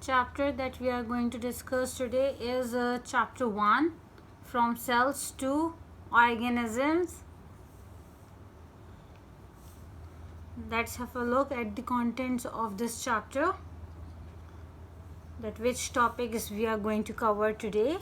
Chapter that we are going to discuss today is chapter 1, from cells to organisms. Let's have a look at the contents of this chapter, that which topics we are going to cover today.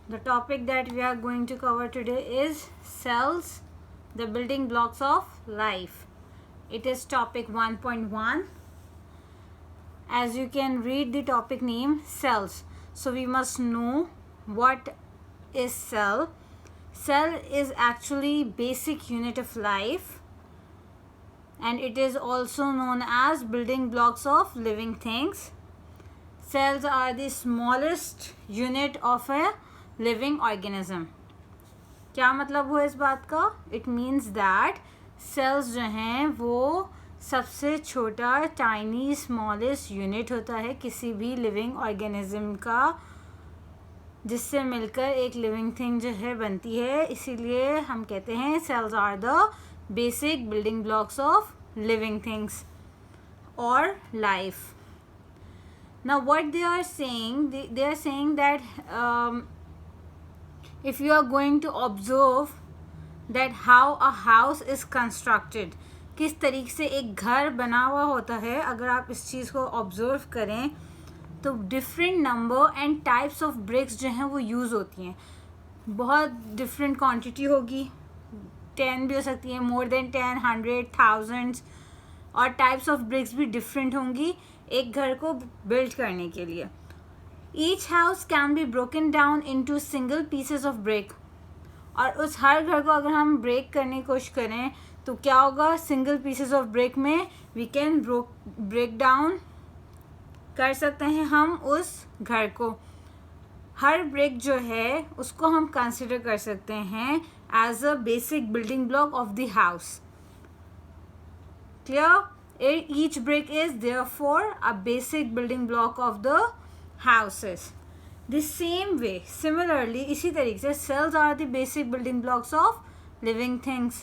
The topic that we are going to cover today is cells, the building blocks of life. It is topic 1.1. As you can read the topic name, cells. So we must know what is cell. Cell is actually basic unit of life, and it is also known as building blocks of living things. Cells are the smallest unit of a living organism. क्या मतलब हुआ इस बात का? It means that sales जो हैं वो सबसे छोटा टाइनी स्मॉलेस्ट यूनिट होता है किसी भी लिविंग ऑर्गेनिज्म का, जिससे मिलकर एक लिविंग थिंग जो है बनती है. इसीलिए हम कहते हैं cells are the basic building blocks of living things और life. Now what they are saying that if you are going to observe that how a house is constructed, किस तरीके से एक घर बना हुआ होता है, अगर आप इस चीज़ को ऑब्जर्व करें तो different number and types of BRICS जो हैं वो यूज़ होती हैं. बहुत डिफरेंट क्वांटिटी होगी, 10 भी हो सकती है, मोर देन 10, 100, थाउजेंड्स, और टाइप्स ऑफ ब्रिक्स भी डिफरेंट होंगी एक घर को बिल्ड करने के लिए. Each house can be broken down into single pieces of brick. और उस हर घर को अगर हम ब्रेक करने की कोशिश करें तो क्या होगा? सिंगल पीसेस ऑफ ब्रिक में वी कैन ब्रेक डाउन कर सकते हैं हम उस घर को. हर ब्रिक जो है उसको हम कंसिडर कर सकते हैं as a basic building block of the house. Clear? Each brick is therefore a basic building block of the houses. The same way, similarly, इसी तरीके से cells are the basic building blocks of living things.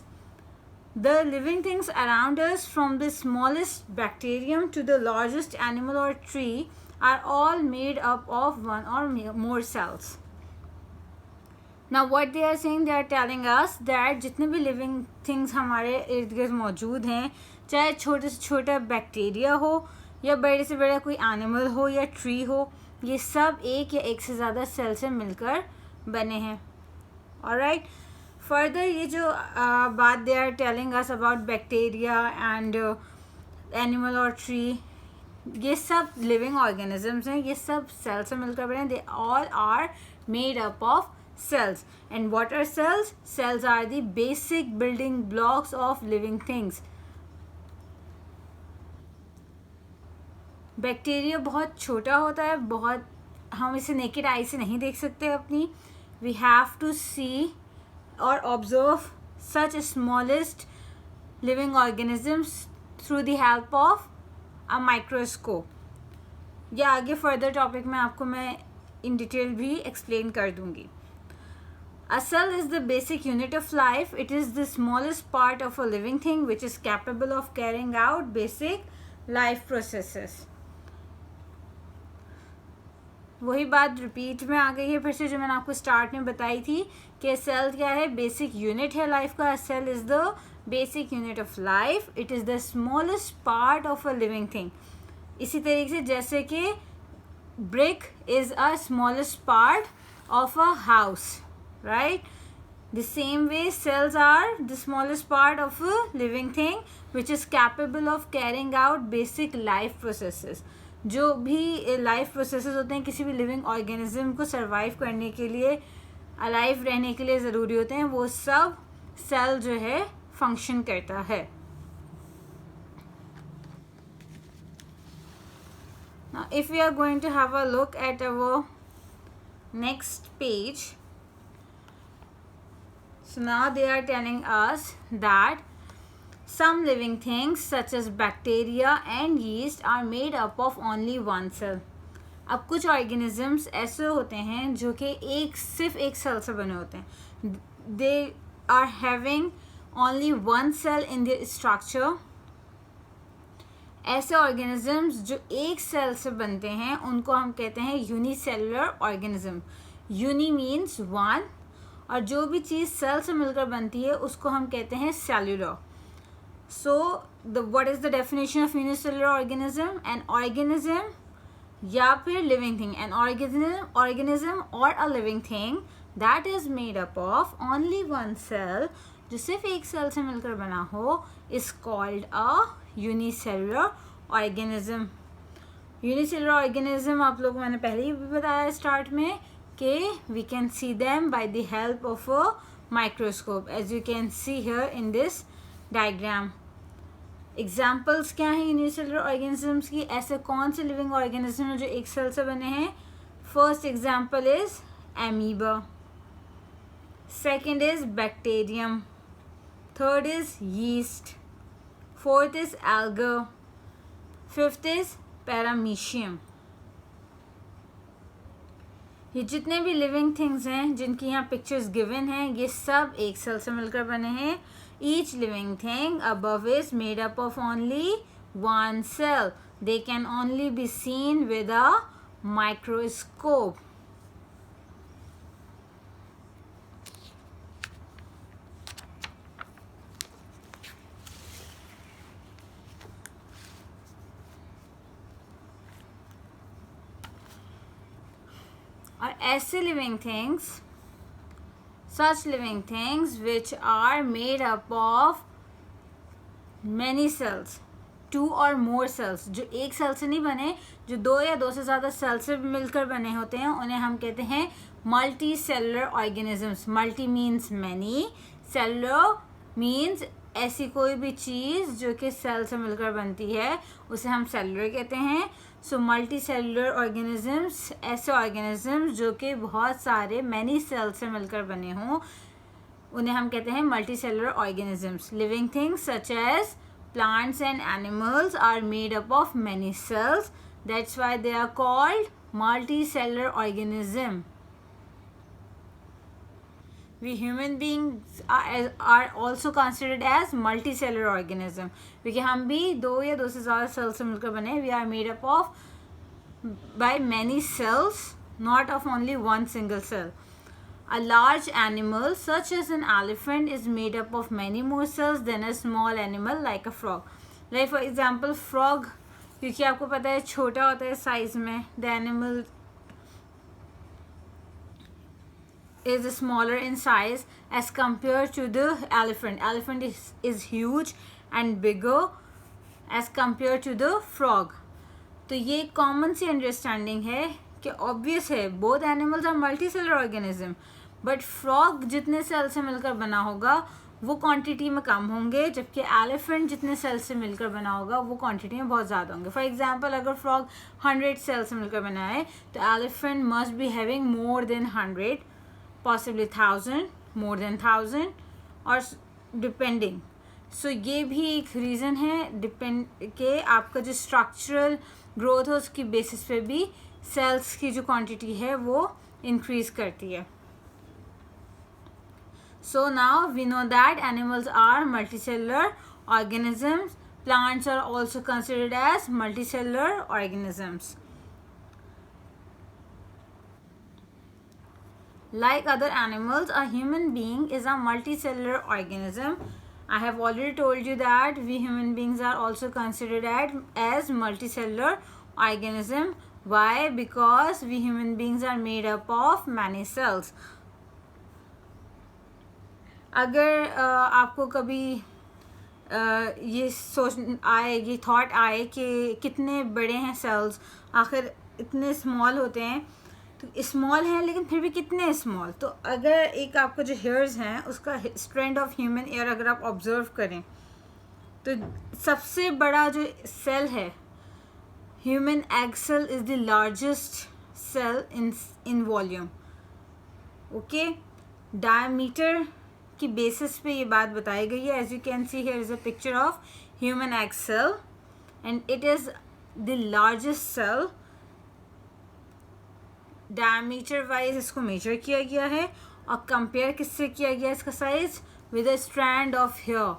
The living things around us, from the smallest bacterium to the largest animal or tree, are all made up of one or more cells. Now what they are saying, they are telling us that जितने भी living things हमारे इर्द गिर्द मौजूद हैं, चाहे छोटे से छोटा बैक्टीरिया हो या बड़े से बड़ा कोई एनिमल हो या ट्री हो, ये सब एक या एक से ज़्यादा सेल से मिलकर बने हैं. ऑलराइट, फर्दर ये जो बात they are telling us about bacteria and animal और ट्री, ये सब लिविंग ऑर्गेनिजम्स हैं, ये सब सेल से मिलकर बने. They all are made up of cells. And what are cells? Cells are the basic building blocks of living things. Bacteria बहुत छोटा होता है, बहुत, हम इसे नेकेड आई से नहीं देख सकते अपनी. वी हैव टू सी और observe such smallest living organisms through the help of a microscope. या आगे फर्दर टॉपिक में आपको मैं इन डिटेल भी एक्सप्लेन कर दूंगी. A cell is the basic unit of life. It is the smallest part of a living thing which is capable of carrying out basic life processes. वही बात repeat में आ गई है फिर से, जो मैंने आपको स्टार्ट में बताई थी कि सेल क्या है? बेसिक यूनिट है लाइफ का. Cell is the basic unit of life. It is the smallest part of a living thing. इसी तरीके से जैसे कि brick is a smallest part of a house, right? The same way cells are the smallest part of a living thing which is capable of carrying out basic life processes. जो भी life processes होते हैं किसी भी living organism को survive करने के लिए, अलाइव रहने के लिए ज़रूरी होते हैं, वो सब सेल जो है फंक्शन करता है. Now if we are going to have a look at our next page, so now they are telling us that some living things such as bacteria and yeast are made up of only one cell. अब कुछ organisms ऐसे होते हैं जो कि सिर्फ एक cell से बने होते हैं. They are having only one cell in their structure. ऐसे ऑर्गेनिजम्स जो एक सेल से बनते हैं उनको हम कहते हैं unicellular organism. Uni means one, और जो भी चीज़ सेल से मिलकर बनती है उसको हम कहते हैं cellular. So what is the definition of unicellular organism? An organism या फिर लिविंग थिंग. एन ऑर्गेनिज्म और a living thing that is made up of only one cell, जो सिर्फ एक सेल से मिलकर बना हो, is called a unicellular organism. Unicellular organism आप लोग मैंने पहले ही बताया स्टार्ट में कि we can see them by the help of a microscope, as you can see here in this diagram. Examples क्या हैं यूनिसेलुलर ऑर्गेनिजम्स की? ऐसे कौन से लिविंग ऑर्गेनिज्म हैं जो एक सेल से बने हैं? First example is amoeba, second is bacterium, third is yeast, fourth is alga, fifth is paramecium. ये जितने भी लिविंग थिंग्स हैं जिनकी यहाँ पिक्चर्स गिवन हैं, ये सब एक सेल से मिलकर बने हैं. Each living thing above is made up of only one cell. They can only be seen with a microscope. और ऐसे living things, such living things which are made up of many cells, two or more cells, जो एक cell से नहीं बने, जो दो या दो से ज़्यादा सेल से मिलकर बने होते हैं, उन्हें हम कहते हैं multicellular organisms. Multi means many, cellular means ऐसी कोई भी चीज़ जो कि सेल से मिलकर बनती है उसे हम सेलुलर कहते हैं. सो मल्टी सेलुलर ऑर्गेनिजम्स, ऐसे ऑर्गेनिजम्स जो कि बहुत सारे मैनी सेल से मिलकर बने हों, उन्हें हम कहते हैं multicellular organisms. Living things such as plants and animals are made up of many cells, that's why they are called multicellular organism. We human beings are also considered as multicellular organism, क्योंकि हम भी दो या दो से ज़्यादा cell से मिलकर बने. We are made up of by many cells, not of only one single cell. A large animal such as an elephant is made up of many more cells than a small animal like a frog. Like for example frog, क्योंकि आपको पता है छोटा होता है size में, the animal is smaller in size as compared to the elephant. Elephant is huge and bigger as compared to the frog. तो ये कॉमन सी अंडरस्टैंडिंग है कि ऑब्वियस है both animals are multicellular organism, but frog जितने cell से मिलकर बना होगा वो क्वांटिटी में कम होंगे, जबकि एलिफेंट जितने सेल से मिलकर बना होगा वो क्वांटिटी में बहुत ज़्यादा होंगे. फॉर एग्जांपल अगर फ्रॉग 100 सेल से मिलकर बना है तो elephant must be having more than 100, possibly 1000, more than 1000, और डिपेंडिंग. सो ये भी एक रीज़न है डिपेंड के आपका जो स्ट्रक्चरल ग्रोथ है उसकी बेसिस पे भी सेल्स की जो क्वांटिटी है वो इंक्रीज करती है. So now we know that animals are multicellular organisms. Plants are also considered as multicellular organisms. Like other animals, a human being is a multicellular organism. I have already told you that we human beings are also considered as multicellular organism. Why? Because we human beings are made up of many cells. अगर आपको कभी ये सोच आए, ये thought आए कि कितने बड़े हैं सेल्स, आखिर इतने स्मॉल होते हैं, तो स्मॉल है लेकिन फिर भी कितने स्मॉल. तो अगर एक आपको जो हेयर्स हैं उसका स्ट्रैंड ऑफ ह्यूमन एयर अगर आप ऑब्जर्व करें तो सबसे बड़ा जो सेल है human egg cell is the largest cell in volume. Okay, diameter की बेसिस पे ये बात बताई गई है. As you can see here is a picture of human egg cell and it is the largest cell diameter wise इसको measure किया गया है और कंपेयर किससे किया गया इसका size with a strand of hair.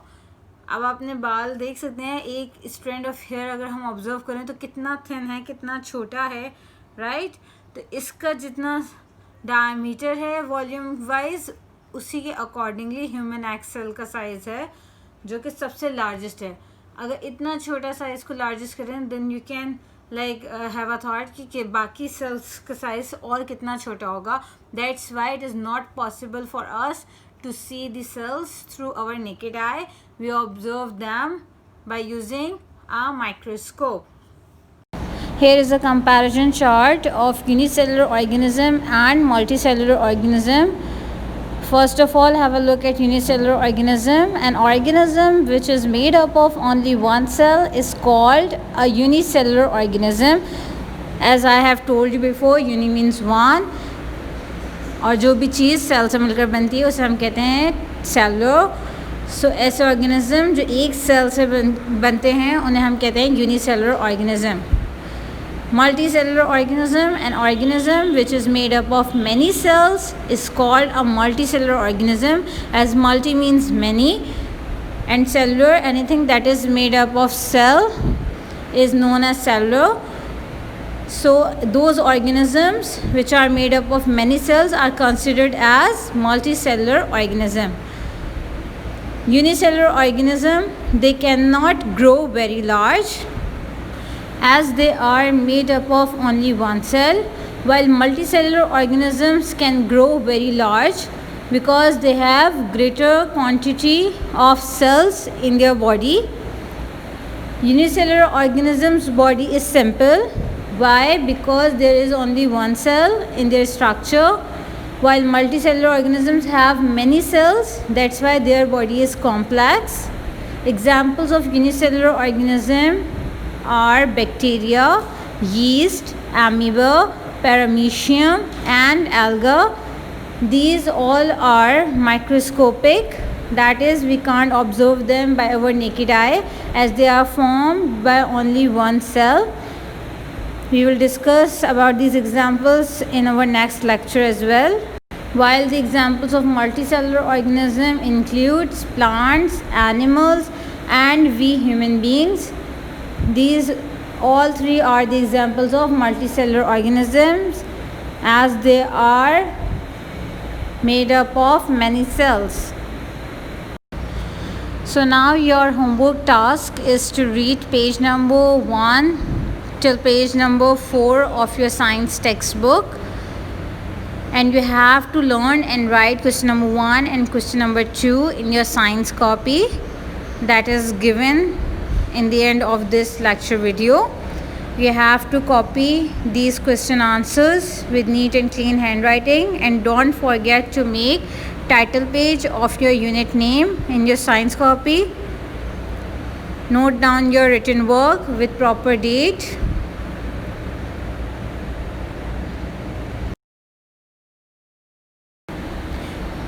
अब आपने बाल देख सकते हैं, एक स्ट्रैंड ऑफ हेयर अगर हम ऑब्जर्व करें तो कितना थिन है, कितना छोटा है, राइट. तो इसका जितना डायमीटर है वॉल्यूम वाइज उसी के अकॉर्डिंगली ह्यूमन एक्सेल का साइज़ है जो कि सबसे लार्जेस्ट है. अगर इतना छोटा साइज़ को लार्जेस्ट करें then you can like have a thought कि बाकी सेल्स का साइज और कितना छोटा होगा. That's why it is not possible for us to see the cells through our naked eye. We observe them by using a microscope. Here is a comparison chart of unicellular organism and multicellular organism. First of all, have a look at unicellular organism. An organism which is made up of only one cell is called a unicellular organism. As I have told you before, uni means one. और जो भी चीज़ cell से मिलकर बनती है उसे हम कहते हैं सेलुलर. सो ऐसे ऑर्गेनिज्म जो एक सेल से बनते हैं उन्हें हम कहते हैं unicellular organism. Multicellular organism, an organism which is made up of many cells is called a multicellular organism. As multi means many and cellular anything that is made up of cell is known as cellular. So those organisms which are made up of many cells are considered as multicellular organism. Unicellular organism, they cannot grow very large as they are made up of only one cell, while multicellular organisms can grow very large because they have greater quantity of cells in their body. Unicellular organism's body is simple. Why? Because there is only one cell in their structure, while multicellular organisms have many cells. That's why their body is complex. Examples of unicellular organism are bacteria, yeast, amoeba, paramecium and alga. These all are microscopic, that is we can't observe them by our naked eye as they are formed by only one cell. We will discuss about these examples in our next lecture as well. While the examples of multicellular organism includes plants, animals and we human beings, these all three are the examples of multicellular organisms as they are made up of many cells. So now your homework task is to read page number 1 till page number 4 of your science textbook, and you have to learn and write question number 1 and question number 2 in your science copy that is given in the end of this lecture video. You have to copy these question answers with neat and clean handwriting, and don't forget to make title page of your unit name in your science copy. Note down your written work with proper date.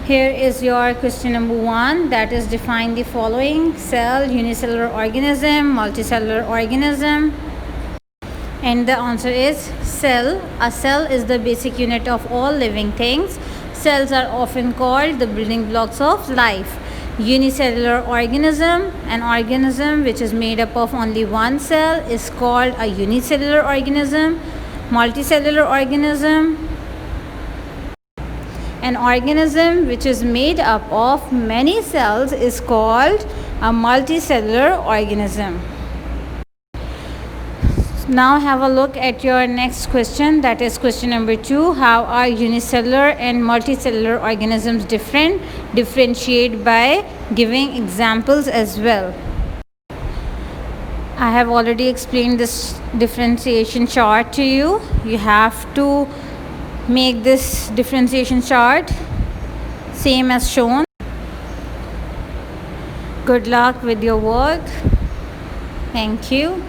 Here is your question number 1, that is define the following: cell, unicellular organism, multicellular organism. And the answer is cell. A cell is the basic unit of all living things. Cells are often called the building blocks of life. Unicellular organism, an organism which is made up of only one cell, is called a unicellular organism. Multicellular organism, an organism which is made up of many cells, is called a multicellular organism. Now have a look at your next question, that is question number 2. How are unicellular and multicellular organisms different? Differentiate by giving examples as well. I have already explained this differentiation chart to you. You have to make this differentiation chart same as shown. Good luck with your work. Thank you.